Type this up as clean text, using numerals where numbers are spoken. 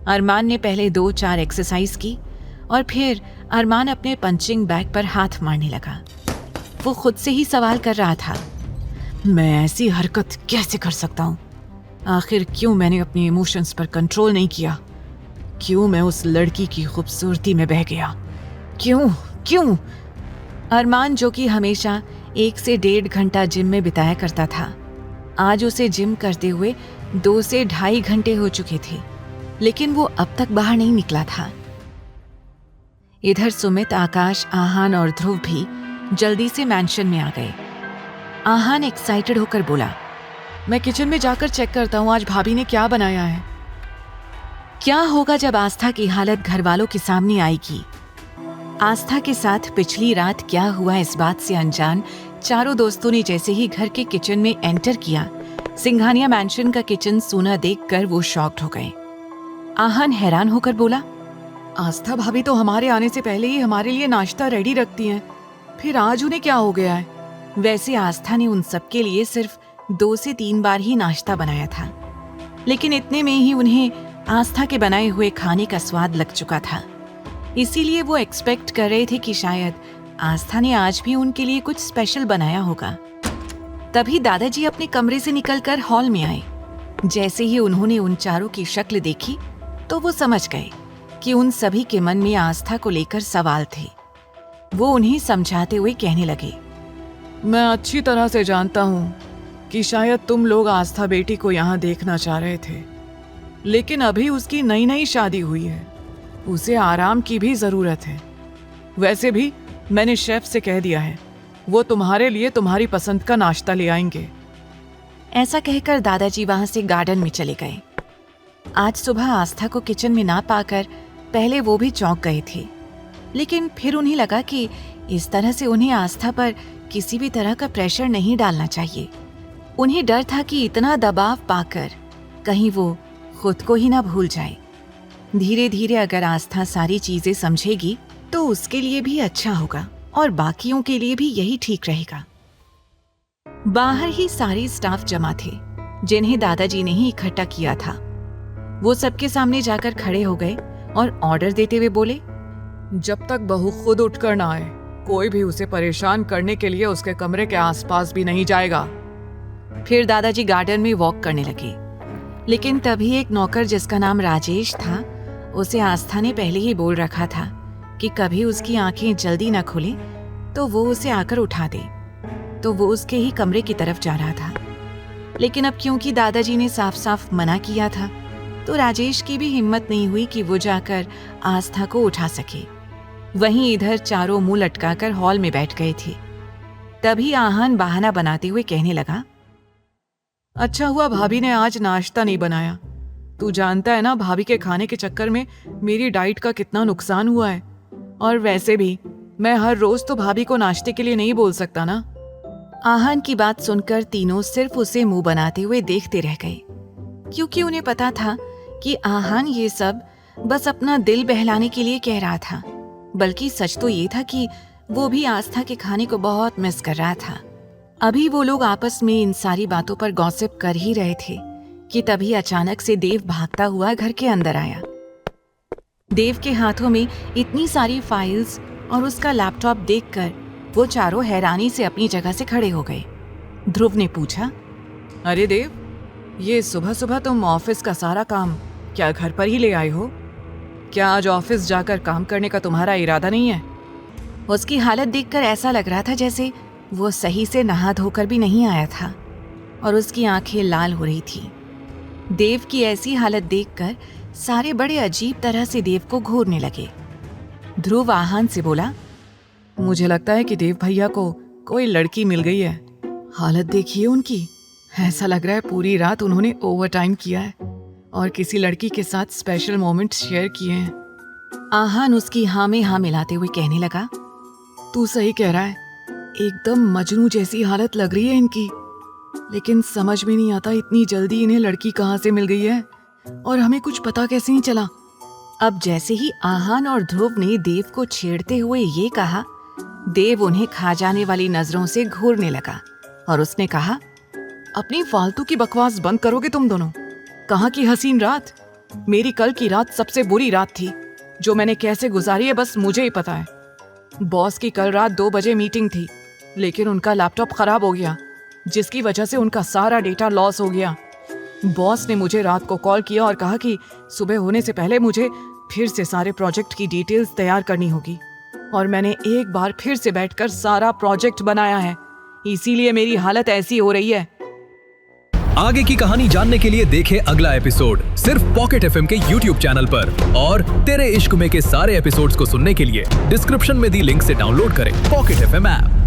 अरमान ने पहले 2-4 एक्सरसाइज की और फिर अरमान अपने पंचिंग बैग पर हाथ मारने लगा। वो खुद से ही सवाल कर रहा था, मैं ऐसी हरकत कैसे कर सकता हूँ? आखिर क्यों मैंने अपने इमोशंस पर कंट्रोल नहीं किया? क्यों मैं उस लड़की की खूबसूरती में बह गया? क्यों? अरमान, जो कि हमेशा 1 से 1.5 घंटा जिम में बिताया करता था, आज उसे जिम करते हुए 2 से 2.5 घंटे हो चुके थे, लेकिन वो अब तक बाहर नहीं निकला था। इधर सुमित, आकाश, आहान और ध्रुव भी जल्दी से मैंशन में आ गए। आहान एक्साइटेड होकर बोला, मैं किचन में जाकर चेक करता हूँ आज भाभी ने क्या बनाया है। क्या होगा जब आस्था की हालत घर वालों के सामने आएगी? आस्था के साथ पिछली रात क्या हुआ, इस बात से अनजान चारों दोस्तों ने जैसे ही घर के किचन में एंटर किया, सिंघानिया मैंशन का किचन सूना देखकर वो शॉक्ड हो गए। आहान हैरान होकर बोला, आस्था भाभी तो हमारे आने से पहले ही हमारे लिए नाश्ता रेडी रखती हैं, फिर आज उन्हें क्या हो गया है? वैसे आस्था ने उन सबके लिए सिर्फ 2 से 3 बार ही नाश्ता बनाया था, लेकिन इतने में ही उन्हें आस्था के बनाए हुए खाने का स्वाद लग चुका था। इसीलिए वो एक्सपेक्ट कर रहे थे कि शायद आस्था ने आज भी उनके लिए कुछ स्पेशल बनाया होगा। तभी दादाजी अपने कमरे से निकलकर हॉल में आए। जैसे ही उन्होंने उन चारों की शक्ल देखी तो वो समझ गए कि उन सभी के मन में आस्था को लेकर सवाल थे। वो उन्हें समझाते हुए कहने लगे, मैं अच्छी तरह से जानता हूँ कि शायद तुम लोग आस्था बेटी को यहाँ देखना चाह रहे थे, लेकिन अभी उसकी नई शादी हुई है, उसे आराम की भी जरूरत है। वैसे भी मैंने शेफ से कह दिया है, वो तुम्हारे लिए तुम्हारी पसंद का नाश्ता ले आएंगे। ऐसा कहकर दादाजी वहां से गार्डन में चले गए। आज सुबह आस्था को किचन में ना पाकर पहले वो भी चौंक गए थे, लेकिन फिर उन्हें लगा कि इस तरह से उन्हें आस्था पर किसी भी तरह का प्रेशर नहीं डालना चाहिए। उन्हें डर था कि इतना दबाव पाकर कहीं वो खुद को ही ना भूल जाए। धीरे धीरे अगर आस्था सारी चीजें समझेगी तो उसके लिए भी अच्छा होगा और बाकियों के लिए भी यही ठीक रहेगा। बाहर ही सारे स्टाफ जमा थे जिन्हें दादाजी ने ही इकट्ठा किया था। वो सबके सामने जाकर खड़े हो गए और ऑर्डर देते हुए बोले, जब तक बहू खुद उठकर ना आए, कोई भी उसे परेशान करने के लिए उसके कमरे के आसपास भी नहीं जाएगा। फिर दादाजी गार्डन में वॉक करने लगे, लेकिन तभी एक नौकर जिसका नाम राजेश था, उसे आस्था ने पहले ही बोल रखा था कि कभी उसकी आंखें जल्दी न खुले तो वो उसे आकर उठा दे। तो वो उसके ही कमरे की तरफ जा रहा था, लेकिन अब क्योंकि दादाजी ने साफ साफ मना किया था तो राजेश की भी हिम्मत नहीं हुई कि वो जाकर आस्था को उठा सके। वहीं इधर चारों मुंह लटकाकर हॉल में बैठ गए थे। तभी आहान बहाना बनाते हुए कहने लगा, अच्छा हुआ भाभी ने आज नाश्ता नहीं बनाया। तू जानता है ना भाभी के खाने के चक्कर में मेरी डाइट का कितना नुकसान हुआ है, और वैसे भी मैं हर रोज तो भाभी को नाश्ते के लिए नहीं बोल सकता ना। आहान की बात सुनकर तीनों सिर्फ उसे मुंह बनाते हुए देखते रह गए, क्योंकि उन्हें पता था कि आहान ये सब बस अपना दिल बहलाने के लिए कह रहा था, बल्कि सच तो ये था कि वो भी आस्था के खाने को बहुत मिस कर रहा था। अभी वो लोग आपस में इन सारी बातों पर गॉसिप कर ही रहे थे कि तभी अचानक से देव भागता हुआ घर के अंदर आया। देव के हाथों में इतनी सारी फाइल्स और उसका लैपटॉप देखकर वो चारों हैरानी से अपनी जगह से खड़े हो गए। ध्रुव ने पूछा, अरे देव, ये सुबह सुबह तुम ऑफिस का सारा काम क्या घर पर ही ले आए हो? क्या आज ऑफिस जाकर काम करने का तुम्हारा इरादा नहीं है? उसकी हालत देखकर ऐसा लग रहा था जैसे वो सही से नहा धोकर भी नहीं आया था और उसकी आंखें लाल हो रही थी। देव की ऐसी हालत देखकर सारे बड़े अजीब तरह से देव को घूरने लगे। ध्रुव आहान से बोला, मुझे लगता है कि देव भैया को कोई लड़की मिल गई है। हालत देखिए उनकी, ऐसा लग रहा है पूरी रात उन्होंने ओवरटाइम किया है और किसी लड़की के साथ स्पेशल मोमेंट्स शेयर किए हैं। आहान उसकी हाँ में हाँ मिलाते हुए कहने लगा, तू सही कह रहा है, एकदम मजनू जैसी हालत लग रही है इनकी, लेकिन समझ में नहीं आता इतनी जल्दी इन्हें लड़की कहाँ से मिल गई है और हमें कुछ पता कैसे नहीं चला। अब जैसे ही आहान और ध्रुव ने देव को छेड़ते हुए ये कहा, देव उन्हें खा जाने वाली नजरों से घूरने लगा और उसने कहा, अपनी फालतू की बकवास बंद करोगे तुम दोनों? कहाँ की हसीन रात, मेरी कल की रात सबसे बुरी रात थी। जो मैंने कैसे गुजारी है बस मुझे ही पता है। बॉस की कल रात 2 बजे मीटिंग थी, लेकिन उनका लैपटॉप खराब हो गया, जिसकी वजह से उनका सारा डेटा लॉस हो गया। बॉस ने मुझे रात को कॉल किया और कहा कि सुबह होने से पहले मुझे फिर से सारे प्रोजेक्ट की डिटेल्स तैयार करनी होगी। और मैंने एक बार फिर से बैठकर सारा प्रोजेक्ट बनाया है, इसीलिए मेरी हालत ऐसी हो रही है। आगे की कहानी जानने के लिए देखें अगला एपिसोड सिर्फ पॉकेट एफएम के YouTube चैनल पर। और तेरे इश्क में के सारे एपिसोड्स को सुनने के लिए डिस्क्रिप्शन में दी लिंक से डाउनलोड करें पॉकेट एफएम ऐप।